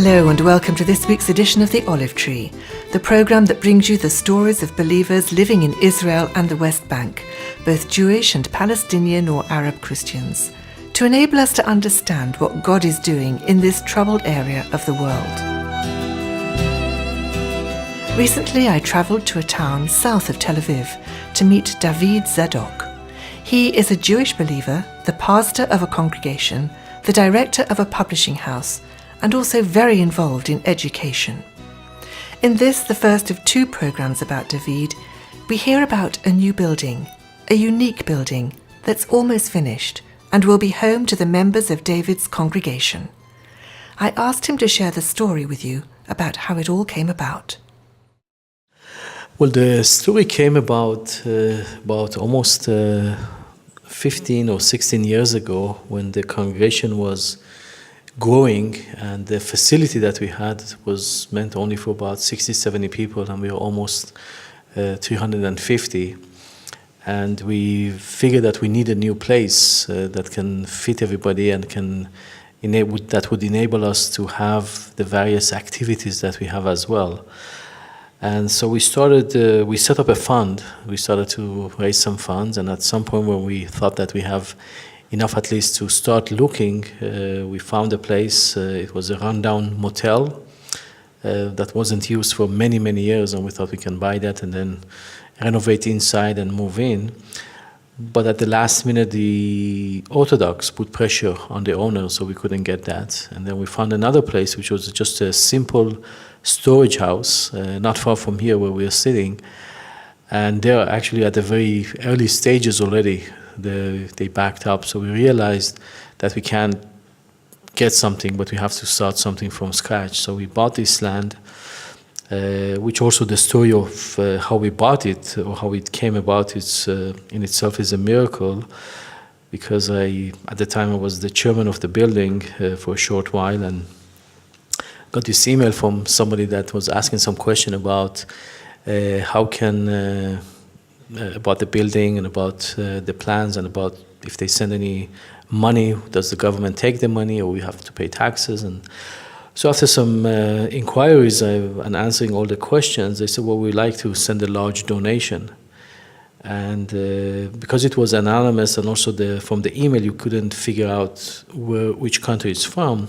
Hello and welcome to this week's edition of The Olive Tree, the programme that brings you the stories of believers living in Israel and the West Bank, both Jewish and Palestinian or Arab Christians, to enable us to understand what God is doing in this troubled area of the world. Recently I travelled to a town south of Tel Aviv to meet David Zadok. He is a Jewish believer, the pastor of a congregation, the director of a publishing house, and also very involved in education. In this, the first of two programmes about David, we hear about a new building, a unique building that's almost finished and will be home to the members of David's congregation. I asked him to share the story with you about how it all came about. Well, the story came about almost 15 or 16 years ago when the congregation was growing and the facility that we had was meant only for about 60, 70 people, and we were almost 350. And we figured that we need a new place that can fit everybody and that would enable us to have the various activities that we have as well. And so we set up a fund. We started to raise some funds, and at some point when we thought that we have enough at least to start looking, we found a place. It was a rundown motel that wasn't used for many, many years, and we thought we can buy that and then renovate inside and move in. But at the last minute, the Orthodox put pressure on the owner, so we couldn't get that. And then we found another place, which was just a simple storage house, not far from here where we are sitting. And they're actually at the very early stages already. They backed up, so we realized that we can't get something, but we have to start something from scratch. So we bought this land, which also the story of how we bought it or how it came about in itself is a miracle, because at the time I was the chairman of the building for a short while, and got this email from somebody that was asking some question about about the building and about the plans and about if they send any money, does the government take the money or we have to pay taxes? And so after some inquiries and answering all the questions, they said, well, we'd like to send a large donation. And because it was anonymous and also from the email you couldn't figure out which country it's from,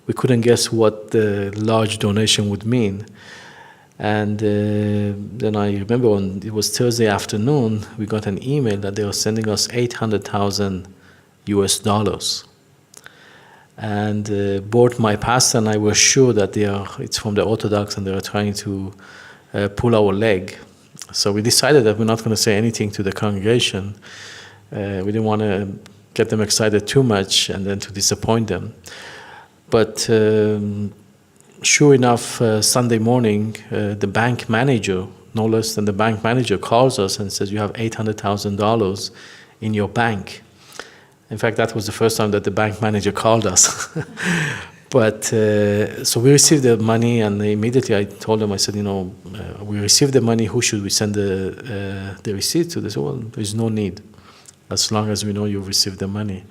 we couldn't guess what the large donation would mean. And then I remember it was Thursday afternoon, we got an email that they were sending us $800,000 US. And both my pastor and I were sure that it's from the Orthodox and they are trying to pull our leg. So we decided that we're not going to say anything to the congregation. We didn't want to get them excited too much and then to disappoint them. But sure enough, Sunday morning, the bank manager, no less than the bank manager, calls us and says, you have $800,000 in your bank. In fact, that was the first time that the bank manager called us. But so we received the money, and immediately I told them, I said, we received the money, who should we send the receipt to? They said, well, there's no need, as long as we know you've received the money.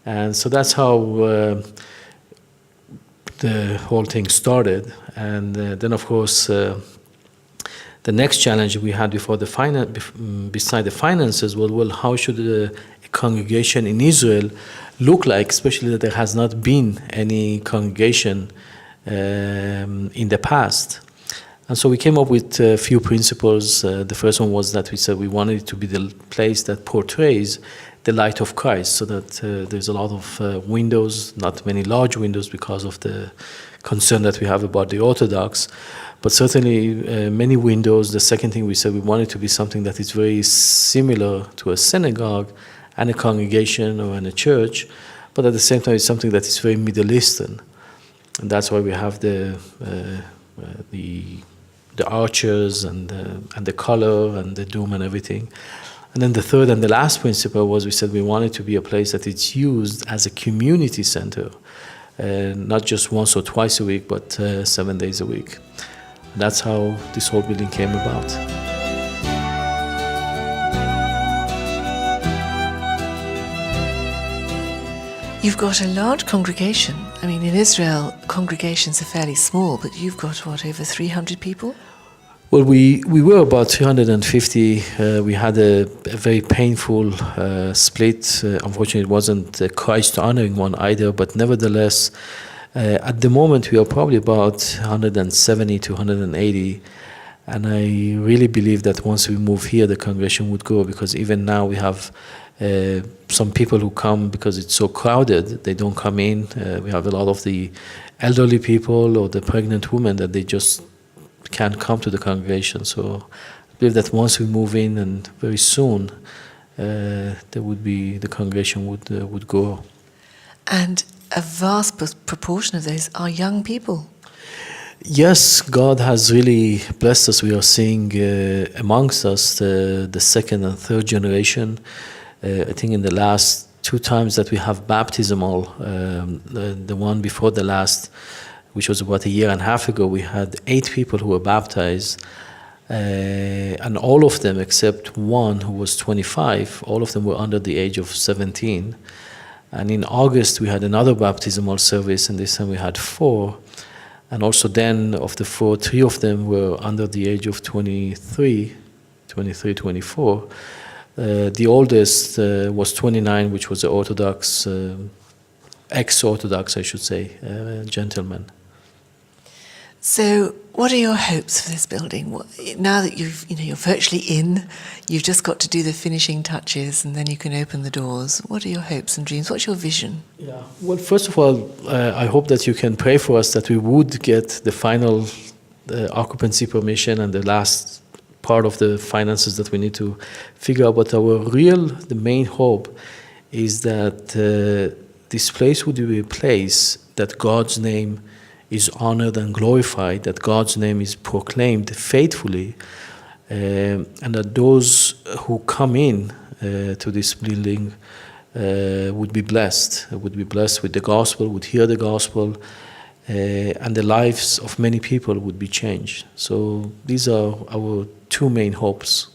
And so that's how the whole thing started. And then, of course, the next challenge we had beside the finances was, well, how should a congregation in Israel look like, especially that there has not been any congregation in the past. And so we came up with a few principles. The first one was that we said we wanted it to be the place that portrays the light of Christ, so that there's a lot of windows, not many large windows because of the concern that we have about the Orthodox, but certainly many windows. The second thing we said, we wanted to be something that is very similar to a synagogue and a congregation or in a church, but at the same time it's something that is very Middle Eastern. And that's why we have the arches and the color and the dome and everything. And then the third and the last principle was we said we wanted to be a place that it's used as a community center, not just once or twice a week, but 7 days a week. And that's how this whole building came about. You've got a large congregation I mean, in Israel, congregations are fairly small, but you've got, what, over 300 people? Well, we were about 350. We had a very painful split. Unfortunately, it wasn't a Christ-honoring one either, but nevertheless, at the moment, we are probably about 170 to 180. And I really believe that once we move here, the congregation would grow, because even now we have some people who come because it's so crowded, they don't come in. We have a lot of the elderly people or the pregnant women that they just can't come to the congregation. So I believe that once we move in, and very soon, the congregation would grow. And a vast proportion of those are young people. Yes, God has really blessed us. We are seeing amongst us the second and third generation. I think in the last 2 times that we have baptismal, the one before the last, which was about 1.5 years ago, we had 8 people who were baptized. And all of them, except one who was 25, all of them were under the age of 17. And in August, we had another baptismal service, and this time we had 4. And also then, of the 4, 3 of them were under the age of 23, 24. The oldest was 29, which was the Orthodox, ex-Orthodox, I should say, gentleman. So, what are your hopes for this building? Now that you're virtually in, you've just got to do the finishing touches, and then you can open the doors. What are your hopes and dreams? What's your vision? Yeah. Well, first of all, I hope that you can pray for us that we would get the final occupancy permission and the last part of the finances that we need to figure out. But the main hope is that this place would be a place that God's name is honored and glorified, that God's name is proclaimed faithfully, and that those who come in to this building would be blessed with the gospel, would hear the gospel, and the lives of many people would be changed. So these are our 2 main hopes.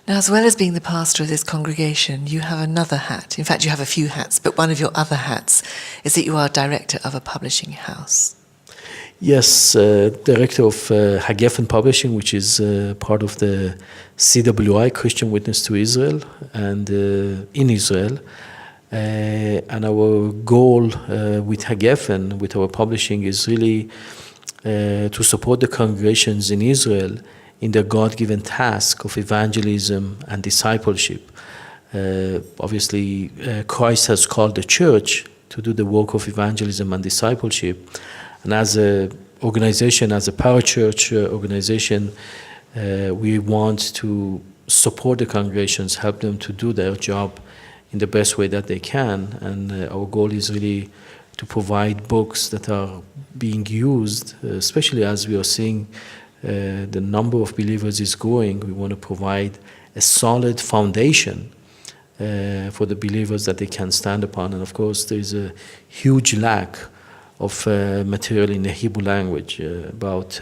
Now, as well as being the pastor of this congregation, you have another hat. In fact, you have a few hats, but one of your other hats is that you are director of a publishing house. Yes, director of Hagefen Publishing, which is part of the CWI, Christian Witness to Israel, and in Israel. And our goal with Hagefen, with our publishing, is really to support the congregations in Israel in their God-given task of evangelism and discipleship. Obviously, Christ has called the church to do the work of evangelism and discipleship. And as an organization, as a parachurch organization, we want to support the congregations, help them to do their job in the best way that they can. And our goal is really to provide books that are being used, especially as we are seeing the number of believers is growing. We want to provide a solid foundation for the believers that they can stand upon. And of course, there is a huge lack of material in the Hebrew language. About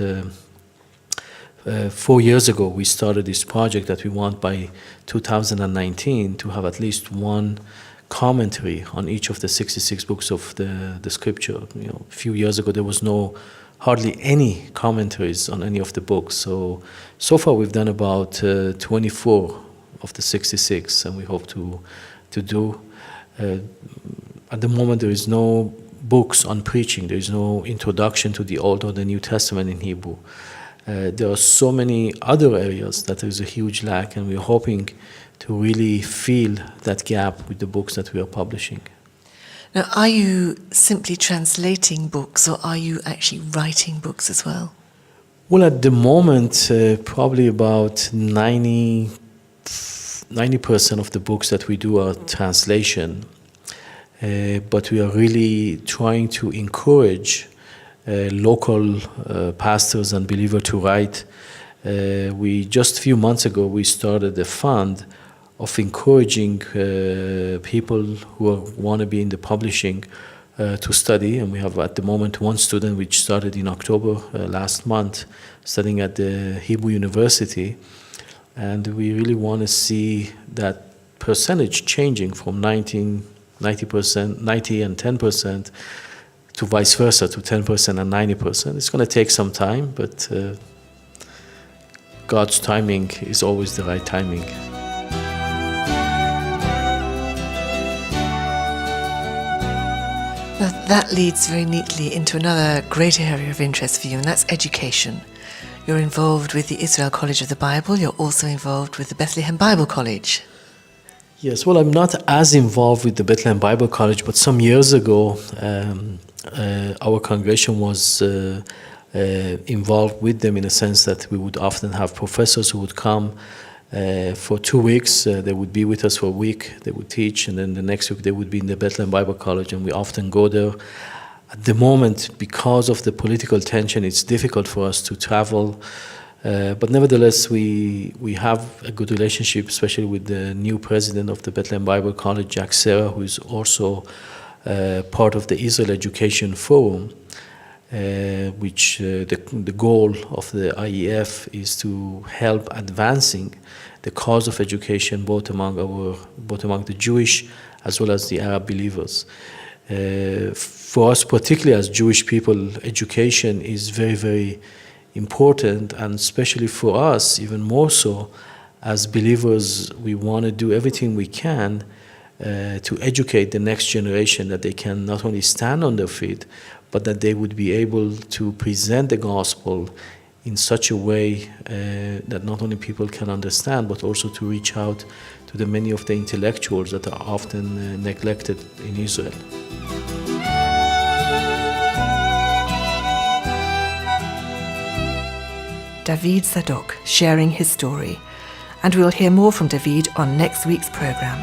4 years ago, we started this project that we want by 2019 to have at least one commentary on each of the 66 books of the scripture. A few years ago, there was hardly any commentaries on any of the books. So far we've done about 24 of the 66, and we hope to do. At the moment, there is no books on preaching. There is no introduction to the Old or the New Testament in Hebrew. There are so many other areas that there is a huge lack, and we're hoping to really fill that gap with the books that we are publishing. Now, are you simply translating books, or are you actually writing books as well? Well, at the moment, probably about 90% of the books that we do are translation. But we are really trying to encourage local pastors and believers to write. Just a few months ago, we started a fund of encouraging people who want to be in the publishing to study. And we have at the moment one student which started in October last month studying at the Hebrew University. And we really want to see that percentage changing from 90% and 10% to vice versa, to 10% and 90%. It's going to take some time, but God's timing is always the right timing. Now, that leads very neatly into another great area of interest for you, and that's education. You're involved with the Israel College of the Bible. You're also involved with the Bethlehem Bible College. Yes, well, I'm not as involved with the Bethlehem Bible College, but some years ago, our congregation was involved with them in a sense that we would often have professors who would come for 2 weeks. They would be with us for a week, they would teach, and then the next week they would be in the Bethlehem Bible College, and we often go there. At the moment, because of the political tension, it's difficult for us to travel, but nevertheless, we have a good relationship, especially with the new president of the Bethlehem Bible College, Jack Serra, who is also part of the Israel Education Forum, which the goal of the IEF is to help advancing the cause of education both among the Jewish as well as the Arab believers. For us, particularly as Jewish people, education is very, very important, and especially for us, even more so, as believers, we want to do everything we can to educate the next generation, that they can not only stand on their feet, but that they would be able to present the gospel in such a way that not only people can understand, but also to reach out to the many of the intellectuals that are often neglected in Israel. David Zadok sharing his story, and we'll hear more from David on next week's programme.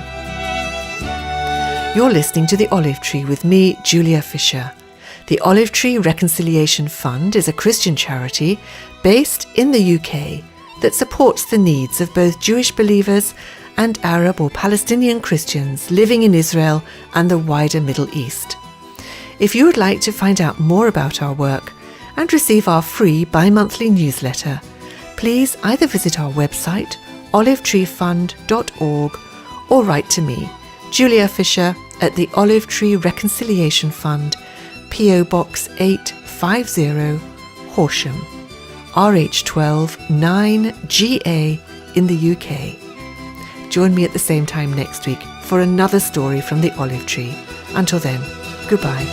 You're listening to The Olive Tree with me, Julia Fisher. The Olive Tree Reconciliation Fund is a Christian charity based in the UK that supports the needs of both Jewish believers and Arab or Palestinian Christians living in Israel and the wider Middle East. If you would like to find out more about our work and receive our free bi-monthly newsletter, please either visit our website, olivetreefund.org, or write to me, Julia Fisher, at the Olive Tree Reconciliation Fund, PO Box 850, Horsham, RH12 9GA in the UK. Join me at the same time next week for another story from the Olive Tree. Until then, goodbye.